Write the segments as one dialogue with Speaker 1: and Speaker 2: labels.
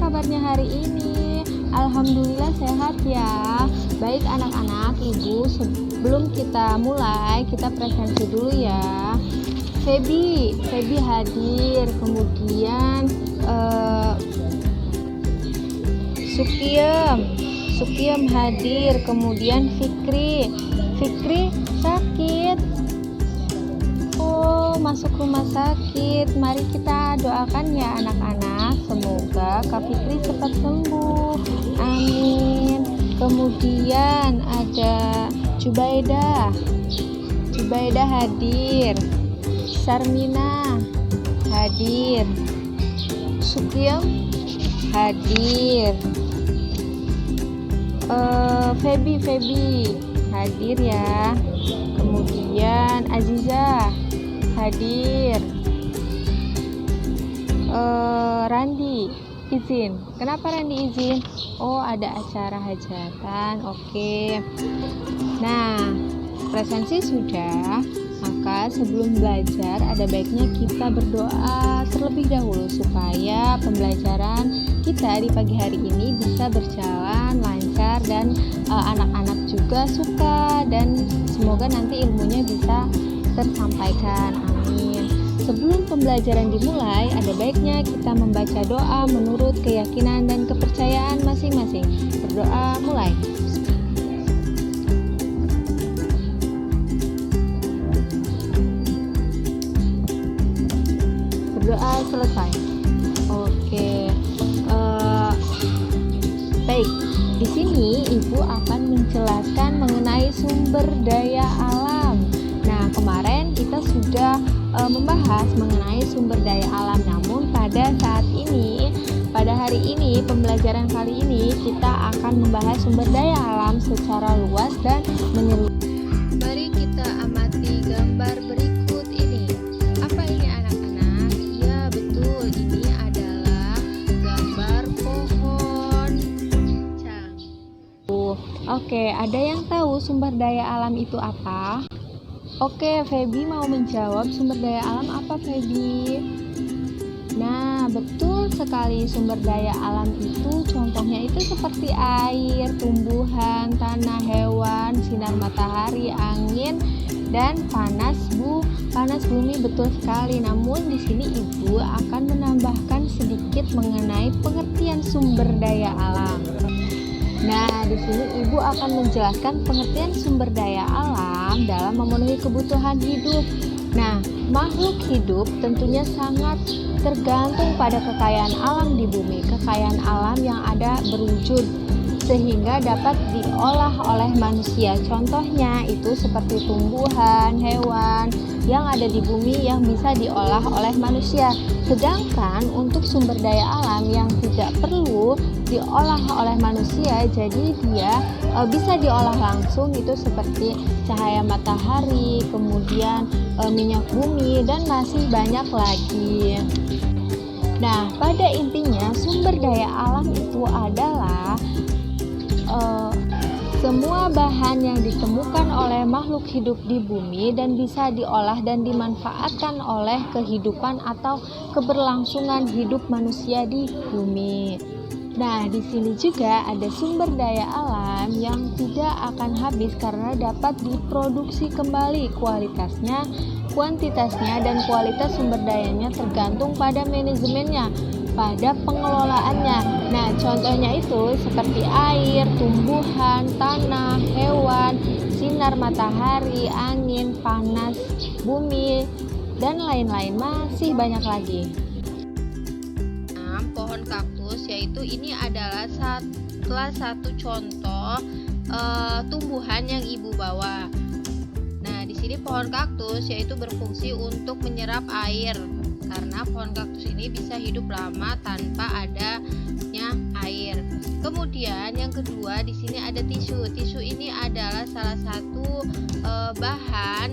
Speaker 1: kabarnya hari ini? Alhamdulillah sehat ya. Baik anak-anak, ibu, sebelum kita mulai, kita presensi dulu ya. Febi hadir, kemudian Sukiem hadir, kemudian Fikri sakit. Oh, masuk rumah sakit. Mari kita doakan ya anak-anak, semoga Kak Fikri cepat sembuh. Amin. Kemudian ada Jubaidah hadir, Sarmina hadir, Sukiem hadir, Febi hadir ya. Kemudian Aziza hadir, Randi izin. Kenapa Randi izin? Oh, ada acara hajatan. Oke. Nah, presensi sudah. Maka sebelum belajar ada baiknya kita berdoa terlebih dahulu supaya pembelajaran kita di pagi hari ini bisa berjalan lancar dan anak-anak juga suka dan semoga nanti ilmunya bisa tersampaikan. Amin. Sebelum pembelajaran dimulai, ada baiknya kita membaca doa menurut keyakinan dan kepercayaan masing-masing. Berdoa mulai. Berdoa selesai. Oke. Baik. Di sini ibu akan menjelaskan mengenai sumber daya alam. Nah, kemarin kita sudah membahas mengenai sumber daya alam, namun pada hari ini, pembelajaran kali ini kita akan membahas sumber daya alam secara luas dan menyeluruh. Mari kita amati gambar berikut ini. Apa ini anak-anak? Ya betul, ini adalah gambar pohon canggu. Oke, ada yang tahu sumber daya alam itu apa? Oke, Febi mau menjawab sumber daya alam apa, Febi? Nah, betul sekali, sumber daya alam itu contohnya itu seperti air, tumbuhan, tanah, hewan, sinar matahari, angin, dan panas bumi. Betul sekali. Namun di sini ibu akan menambahkan sedikit mengenai pengertian sumber daya alam. Nah, di sini ibu akan menjelaskan pengertian sumber daya alam dalam memenuhi kebutuhan hidup. Nah, makhluk hidup tentunya sangat tergantung pada kekayaan alam di bumi, kekayaan alam yang ada berwujud sehingga dapat diolah oleh manusia. Contohnya itu seperti tumbuhan, hewan yang ada di bumi yang bisa diolah oleh manusia. Sedangkan untuk sumber daya alam yang tidak perlu diolah oleh manusia, jadi dia bisa diolah langsung, itu seperti cahaya matahari, kemudian minyak bumi, dan masih banyak lagi. Nah, pada intinya sumber daya alam itu adalah semua bahan yang ditemukan oleh makhluk hidup di bumi dan bisa diolah dan dimanfaatkan oleh kehidupan atau keberlangsungan hidup manusia di bumi. Nah, di sini juga ada sumber daya alam yang tidak akan habis karena dapat diproduksi kembali. Kualitasnya, kuantitasnya, dan kualitas sumber dayanya tergantung pada manajemennya, pada pengelolaannya. Nah, contohnya itu seperti air, tumbuhan, tanah, hewan, sinar matahari, angin, panas bumi, dan lain-lain, masih banyak lagi. Pohon kaktus, yaitu ini adalah salah satu contoh tumbuhan yang ibu bawa. Nah, di sini pohon kaktus yaitu berfungsi untuk menyerap air karena pohon kaktus ini bisa hidup lama tanpa adanya air. Kemudian yang kedua, di sini ada tisu. Tisu ini adalah salah satu bahan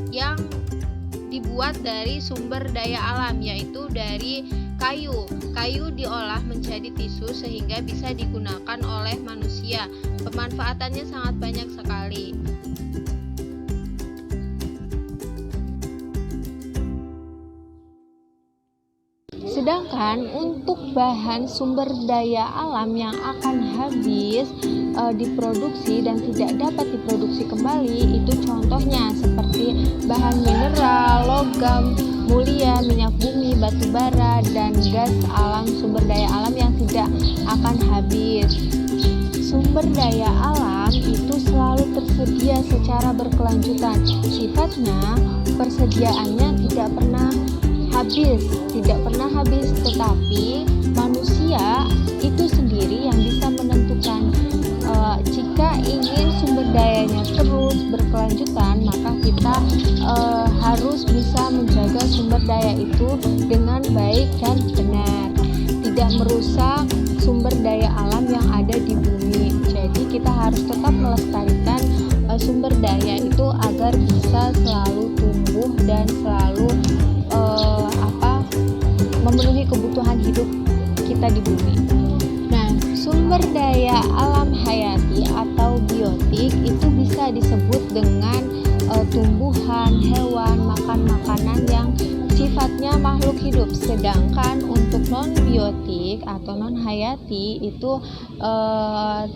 Speaker 1: yang dibuat dari sumber daya alam, yaitu dari kayu. Kayu diolah menjadi tisu sehingga bisa digunakan oleh manusia. Pemanfaatannya sangat banyak sekali. Sedangkan Sedangkan untuk bahan sumber daya alam yang akan habis diproduksi dan tidak dapat diproduksi kembali, itu contohnya seperti bahan mineral, logam mulia, minyak bumi, batu bara, dan gas alam, sumber daya alam yang tidak akan habis. Sumber daya alam itu selalu tersedia secara berkelanjutan. Sifatnya, persediaannya tidak pernah habis, tetapi manusia itu sendiri yang bisa menentukan jika ingin sumber dayanya terus berkelanjutan, maka kita harus bisa menjaga sumber daya itu dengan baik dan benar, tidak merusak sumber daya alam yang ada di bumi. Jadi kita harus tetap melestarikan sumber daya itu agar bisa selalu tumbuh dan selalu memenuhi kebutuhan hidup kita di bumi. Nah, sumber daya alam hayati atau biotik itu bisa disebut dengan tumbuhan, hewan, makanan yang sifatnya makhluk hidup. Sedangkan untuk non-biotik atau non-hayati itu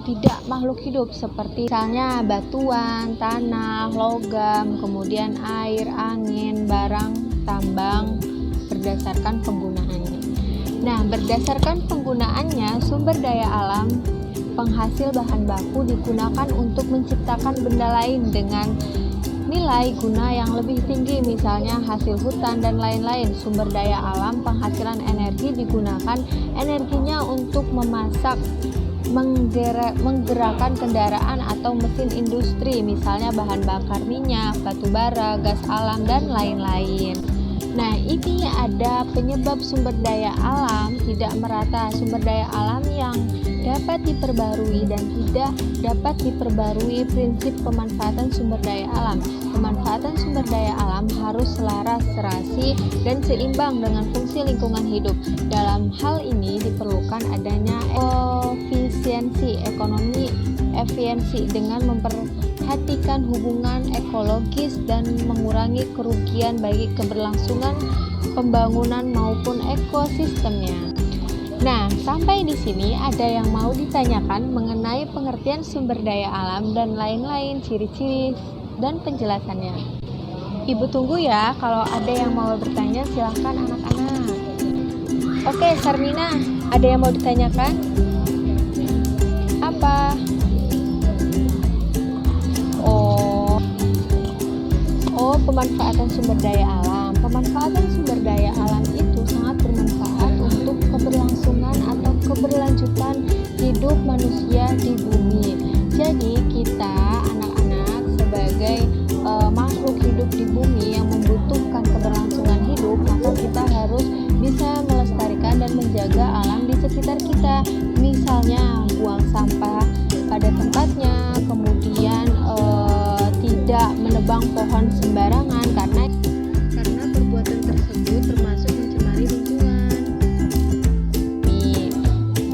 Speaker 1: tidak makhluk hidup, seperti misalnya batuan, tanah, logam, kemudian air, angin, barang tambang berdasarkan penggunaannya. Nah, berdasarkan penggunaannya, sumber daya alam penghasil bahan baku digunakan untuk menciptakan benda lain dengan nilai guna yang lebih tinggi, misalnya hasil hutan dan lain-lain. Sumber daya alam penghasilan energi digunakan energinya untuk memasak, menggerakkan kendaraan atau mesin industri, misalnya bahan bakar minyak, batu bara, gas alam, dan lain-lain. Nah, ini ada penyebab sumber daya alam tidak merata. Sumber daya alam yang dapat diperbarui dan tidak dapat diperbarui. Prinsip pemanfaatan sumber daya alam. Pemanfaatan sumber daya alam harus selaras, serasi, dan seimbang dengan fungsi lingkungan hidup. Dalam hal ini diperlukan adanya ekonomi efisiensi dengan memperhatikan hubungan ekologis dan mengurangi kerugian bagi keberlangsungan pembangunan maupun ekosistemnya. Nah, sampai di sini ada yang mau ditanyakan mengenai pengertian sumber daya alam dan lain-lain, ciri-ciri dan penjelasannya. Ibu tunggu ya, kalau ada yang mau bertanya silahkan anak-anak. Oke, Sarmina, ada yang mau ditanyakan? Apa? Pemanfaatan sumber daya alam. Pemanfaatan sumber daya alam itu sangat bermanfaat untuk keberlangsungan atau keberlanjutan hidup manusia di bumi. Jadi kita anak-anak sebagai makhluk hidup di bumi yang membutuhkan keberlangsungan hidup, maka kita harus bisa melestarikan dan menjaga alam di sekitar kita. Misalnya buang sampah pada tempatnya, kemudian tidak menebang pohon sembarangan karena perbuatan tersebut termasuk mencemari lingkungan.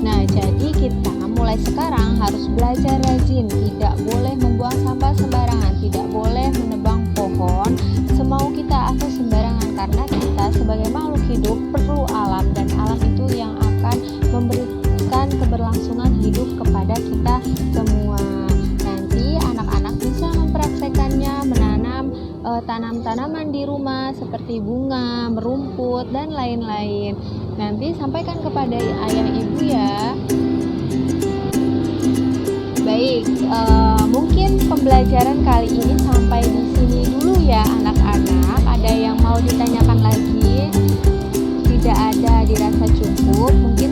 Speaker 1: Nah, jadi kita mulai sekarang harus belajar rajin, tidak boleh membuang sampah sembarangan, tidak boleh menebang pohon semau kita atau sembarangan, karena kita sebagai makhluk hidup perlu alam, dan alam itu yang akan memberikan keberlangsungan hidup kepada kita semua. Nanti anak-anak bisa mempraktekannya, menanam tanam-tanaman di rumah seperti bunga, merumput, dan lain-lain. Nanti sampaikan kepada ayah ibu ya. Baik, mungkin pembelajaran kali ini sampai di sini dulu ya anak-anak. Ada yang mau ditanyakan lagi? Tidak ada, dirasa cukup. Mungkin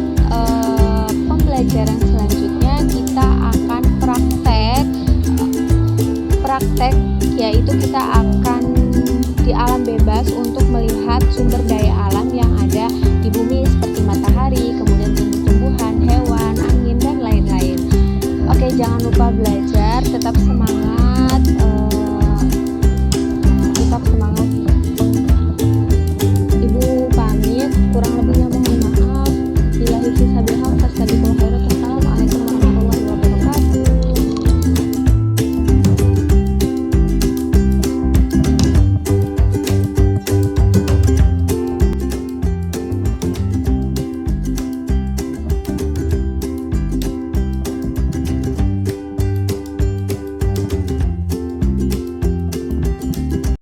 Speaker 1: pembelajaran selanjutnya kita akan praktek, yaitu kita akan di alam bebas untuk melihat sumber daya